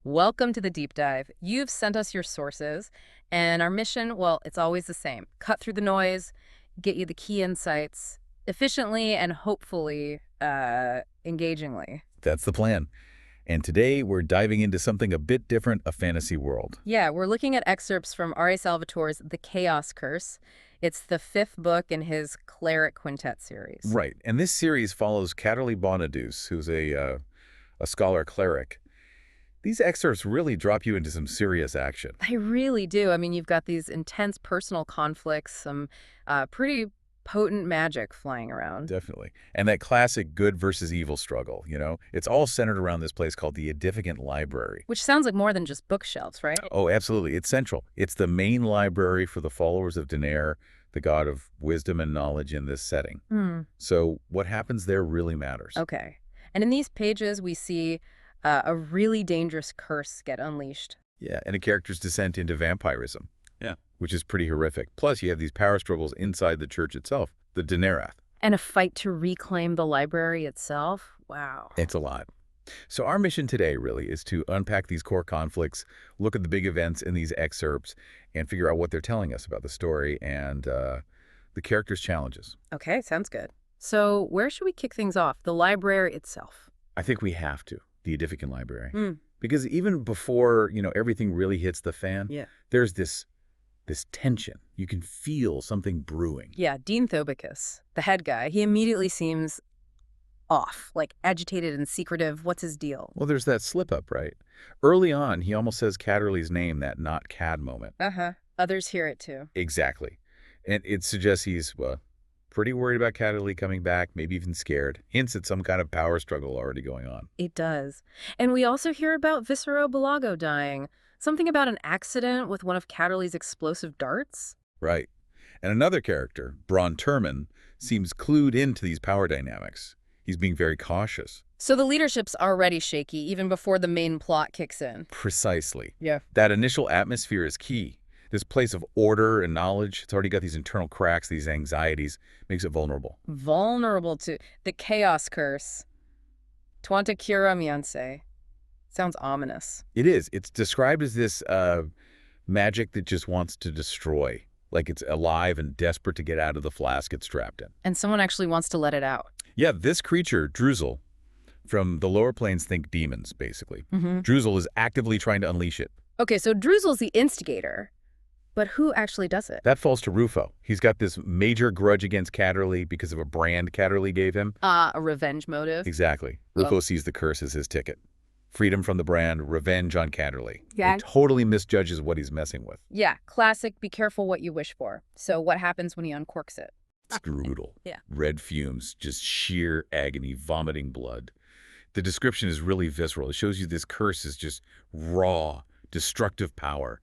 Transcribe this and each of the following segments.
Welcome to the deep dive. You've sent us your sources, and our mission, well, it's always the same. Cut through the noise, get you the key insights efficiently and hopefully engagingly. That's the plan. And today we're diving into something a bit different, a fantasy world. Yeah, we're looking at excerpts from R.A. Salvatore's The Chaos Curse. It's the fifth book in his Cleric Quintet series. Right. And this series follows Cadderly who's a scholar cleric. These excerpts really drop you into some serious action. They really do. I mean, you've got these intense personal conflicts, some pretty potent magic flying around. Definitely. And that classic good versus evil struggle, it's all centered around this place called the Edificant Library. Which sounds like more than just bookshelves, right? Oh, absolutely. It's central. It's the main library for the followers of Deneir, the god of wisdom and knowledge in this setting. So what happens there really matters. Okay. And in these pages, we see a really dangerous curse get unleashed. Yeah, and a character's descent into vampirism. Yeah. Which is pretty horrific. Plus, you have these power struggles inside the church itself, the Deneir. And a fight to reclaim the library itself? Wow. It's a lot. So our mission today really is to unpack these core conflicts, look at the big events in these excerpts, and figure out what they're telling us about the story and the characters' challenges. Okay, sounds good. So where should we kick things off? The library itself? I think we have to, the Edificant Library. Because even before, everything really hits the fan, there's this tension. You can feel something brewing. Yeah, Dean Thobicus, the head guy, he immediately seems off, like agitated and secretive. What's his deal? Well, there's that slip-up, right? Early on, he almost says Cadderly's name, that not Cad moment. Others hear it too. Exactly. And it suggests he's, pretty worried about Cadderly coming back, maybe even scared. Hints at some kind of power struggle already going on. It does. And we also hear about Viscero Balago dying. Something about an accident with one of Cadderly's explosive darts? Right. And another character, Bron Turman, seems clued into these power dynamics. He's being very cautious. So the leadership's already shaky, even before the main plot kicks in. Precisely. Yeah. That initial atmosphere is key. This place of order and knowledge, it's already got these internal cracks, these anxieties, makes it vulnerable. Vulnerable to the chaos curse. Tuanta Quiro Miancay. Sounds ominous. It is. It's described as this magic that just wants to destroy. Like it's alive and desperate to get out of the flask it's trapped in. And someone actually wants to let it out. Yeah, this creature, Druzel, from the lower planes think demons, basically. Druzel is actively trying to unleash it. Okay, so Druzel's the instigator. But who actually does it? That falls to Rufo. He's got this major grudge against Cadderly because of a brand Cadderly gave him. A revenge motive? Exactly. Rufo sees the curse as his ticket. Freedom from the brand, revenge on Cadderly. Yeah. He totally misjudges what he's messing with. Yeah, classic, be careful what you wish for. So what happens when he uncorks it? It's brutal. Yeah. Red fumes, just sheer agony, vomiting blood. The description is really visceral. It shows you this curse is just raw, destructive power,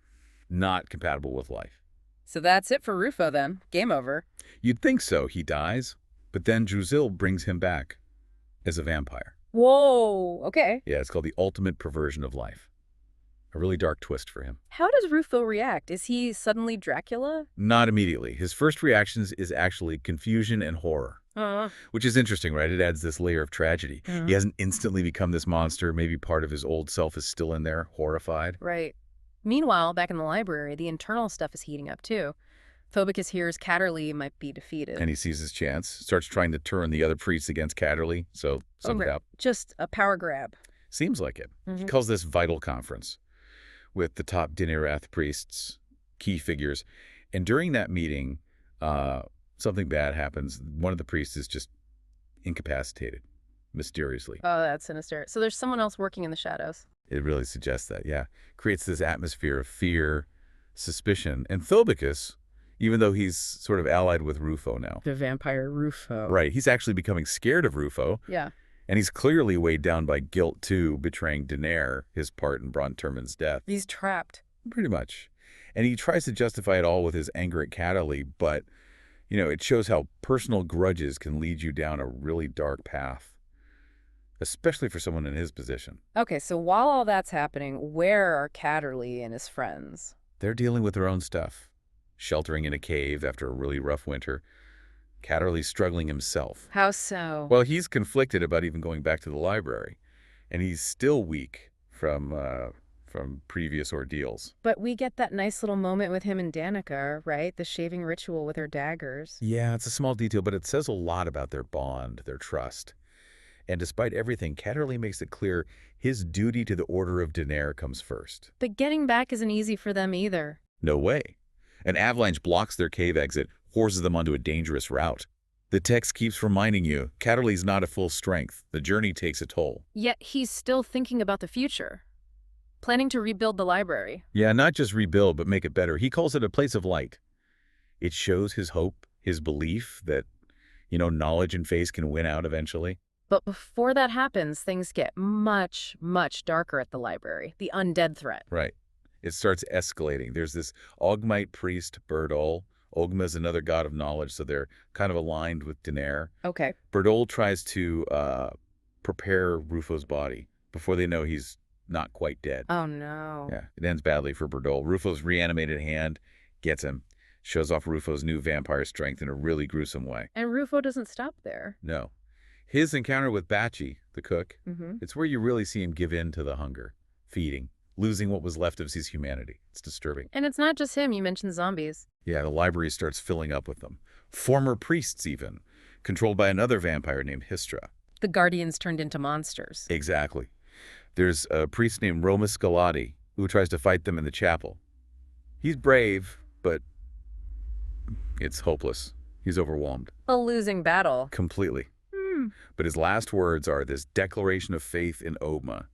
not compatible with life. So that's it for Rufo then. Game over. You'd think so. He dies, but then Druzel brings him back as a vampire. Whoa, okay. Yeah, it's called the ultimate perversion of life. A really dark twist for him. How does Rufo react? Is he suddenly Dracula? Not immediately. His first reactions is actually confusion and horror. Which is interesting, right? It adds this layer of tragedy. He hasn't instantly become this monster. Maybe part of his old self is still in there, horrified. Right. Meanwhile, back in the library, the internal stuff is heating up too. Thobicus hears Cadderly might be defeated. And he sees his chance, starts trying to turn the other priests against Cadderly, so sums it up. Just a power grab. Seems like it. He calls this vital conference with the top Deneir priests, key figures. And during that meeting, something bad happens. One of the priests is just incapacitated, mysteriously. Oh, that's sinister. So there's someone else working in the shadows. It really suggests that, yeah. Creates this atmosphere of fear, suspicion. And Thobicus, even though he's sort of allied with Rufo now. The vampire Rufo. Right. He's actually becoming scared of Rufo. Yeah. And he's clearly weighed down by guilt, too, betraying Deneir, his part in Bron Turman's death. He's trapped. Pretty much. And he tries to justify it all with his anger at Cadderly, but, it shows how personal grudges can lead you down a really dark path. Especially for someone in his position. Okay, so while all that's happening, where are Cadderly and his friends? They're dealing with their own stuff. Sheltering in a cave after a really rough winter. Cadderly's struggling himself. How so? Well, he's conflicted about even going back to the library. And he's still weak from from previous ordeals. But we get that nice little moment with him and Danica, right? The shaving ritual with her daggers. Yeah, it's a small detail, but it says a lot about their bond, their trust. And despite everything, Cadderly makes it clear his duty to the Order of Deneir comes first. But getting back isn't easy for them either. No way. An avalanche blocks their cave exit, forces them onto a dangerous route. The text keeps reminding you, Cadderly's not at full strength. The journey takes a toll. Yet he's still thinking about the future. Planning to rebuild the library. Yeah, not just rebuild, but make it better. He calls it a place of light. It shows his hope, his belief that, knowledge and faith can win out eventually. But before that happens, things get much, much darker at the library. The undead threat. Right. It starts escalating. There's this Ogmite priest, Berdol. Ogma is another god of knowledge, so they're kind of aligned with Deneir. Okay. Berdol tries to prepare Rufo's body before they know he's not quite dead. Oh, no. Yeah, it ends badly for Berdol. Rufo's reanimated hand gets him, shows off Rufo's new vampire strength in a really gruesome way. And Rufo doesn't stop there. No. His encounter with Bachi, the cook, it's where you really see him give in to the hunger, feeding, losing what was left of his humanity. It's disturbing. And it's not just him. You mentioned zombies. Yeah, the library starts filling up with them. Former priests, even, controlled by another vampire named Hystra. The Guardians turned into monsters. Exactly. There's a priest named Roma Scalati who tries to fight them in the chapel. He's brave, but it's hopeless. He's overwhelmed. A losing battle. Completely. But his last words are this declaration of faith in Ogma,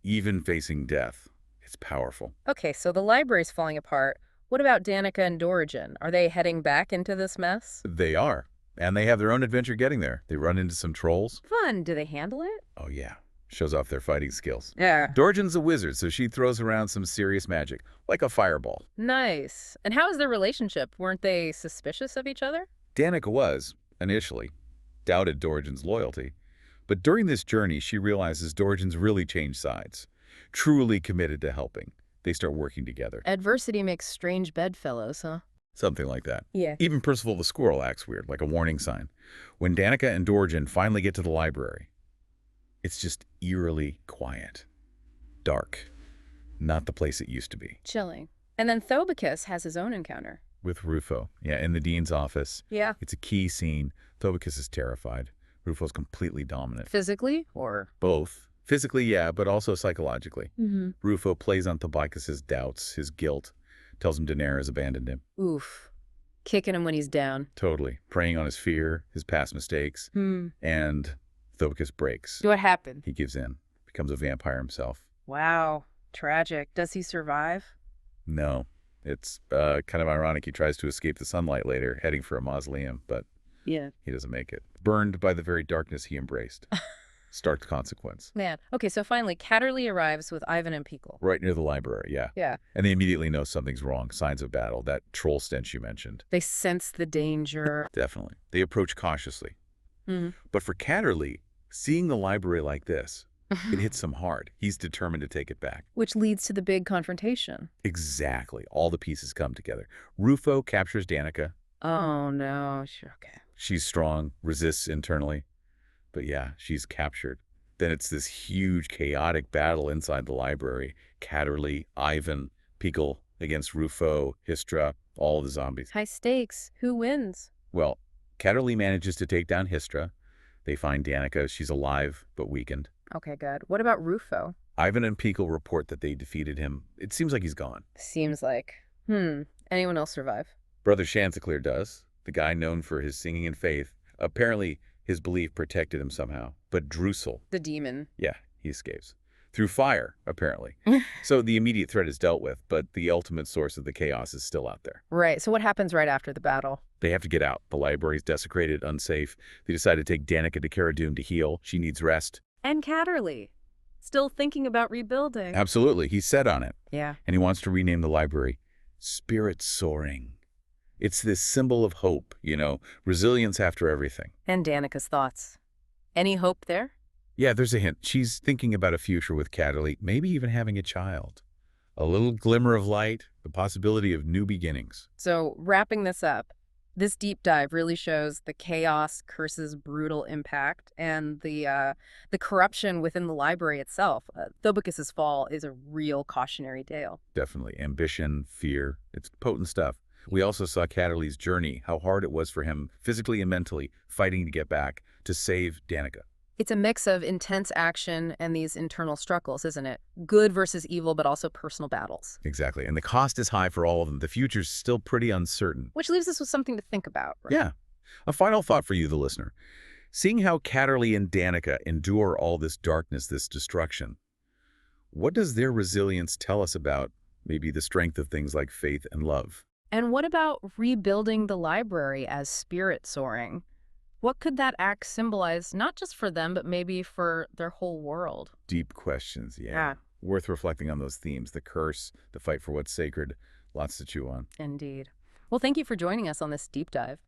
even facing death. It's powerful. Okay, so the library's falling apart. What about Danica and Dorigen? Are they heading back into this mess? They are. And they have their own adventure getting there. They run into some trolls. Fun. Do they handle it? Oh, yeah. Shows off their fighting skills. Yeah. Dorigen's a wizard, so she throws around some serious magic, like a fireball. Nice. And how is their relationship? Weren't they suspicious of each other? Danica was, initially, doubted Dorigen's loyalty. But during this journey, she realizes Dorigen's really changed sides. Truly committed to helping. They start working together. Adversity makes strange bedfellows, huh? Something like that. Yeah. Even Percival the squirrel acts weird, like a warning sign. When Danica and Dorigen finally get to the library, it's just eerily quiet. Dark. Not the place it used to be. Chilling. And then Thobicus has his own encounter. With Rufo. Yeah, in the dean's office. Yeah. It's a key scene. Thobicus is terrified. Rufo's completely dominant. Physically or? Both. Physically, yeah, but also psychologically. Rufo plays on Thobicus' doubts, his guilt, tells him Deneir has abandoned him. Oof. Kicking him when he's down. Totally. Preying on his fear, his past mistakes. And Thobicus breaks. What happened? He gives in. Becomes a vampire himself. Wow. Tragic. Does he survive? No. It's kind of ironic. He tries to escape the sunlight later, heading for a mausoleum, but yeah, he doesn't make it. Burned by the very darkness he embraced. Stark consequence. Man. Okay, so finally, Cadderly arrives with Ivan and Pikul. Right near the library, yeah. Yeah. And they immediately know something's wrong. Signs of battle. That troll stench you mentioned. They sense the danger. Definitely. They approach cautiously. But for Cadderly, seeing the library like this, it hits him hard. He's determined to take it back. Which leads to the big confrontation. Exactly. All the pieces come together. Rufo captures Danica. Oh, no. Sure, okay. She's strong, resists internally. But yeah, she's captured. Then it's this huge, chaotic battle inside the library. Cadderly, Ivan, Pikul against Rufo, Hystra, all the zombies. High stakes. Who wins? Well, Cadderly manages to take down Hystra. They find Danica. She's alive, but weakened. Okay, good. What about Rufo? Ivan and Pikul report that they defeated him. It seems like he's gone. Seems like. Anyone else survive? Brother Chanticleer does. The guy known for his singing and faith. Apparently, his belief protected him somehow. But Drusel. The demon. Yeah, he escapes. Through fire, apparently. So the immediate threat is dealt with, but the ultimate source of the chaos is still out there. Right. So what happens right after the battle? They have to get out. The library's desecrated, unsafe. They decide to take Danica to Cara Dune to heal. She needs rest. And Cadderly. Still thinking about rebuilding. Absolutely. He's set on it. Yeah. And he wants to rename the library Spirit Soaring. It's this symbol of hope, resilience after everything. And Danica's thoughts. Any hope there? Yeah, there's a hint. She's thinking about a future with Cadderly, maybe even having a child. A little glimmer of light, the possibility of new beginnings. So, wrapping this up, This deep dive really shows the chaos, curse's brutal impact, and the corruption within the library itself. Thobicus's fall is a real cautionary tale. Definitely. Ambition, fear, it's potent stuff. We also saw Cadderly's journey, how hard it was for him, physically and mentally, fighting to get back, to save Danica. It's a mix of intense action and these internal struggles, isn't it? Good versus evil, but also personal battles. Exactly. And the cost is high for all of them. The future's still pretty uncertain. Which leaves us with something to think about, right? Yeah. A final thought for you, the listener. Seeing how Cadderly and Danica endure all this darkness, this destruction, what does their resilience tell us about maybe the strength of things like faith and love? And what about rebuilding the library as spirit soaring? What could that act symbolize, not just for them, but maybe for their whole world? Deep questions, yeah. Yeah. Worth reflecting on those themes, the curse, the fight for what's sacred, lots to chew on. Indeed. Well, thank you for joining us on this deep dive.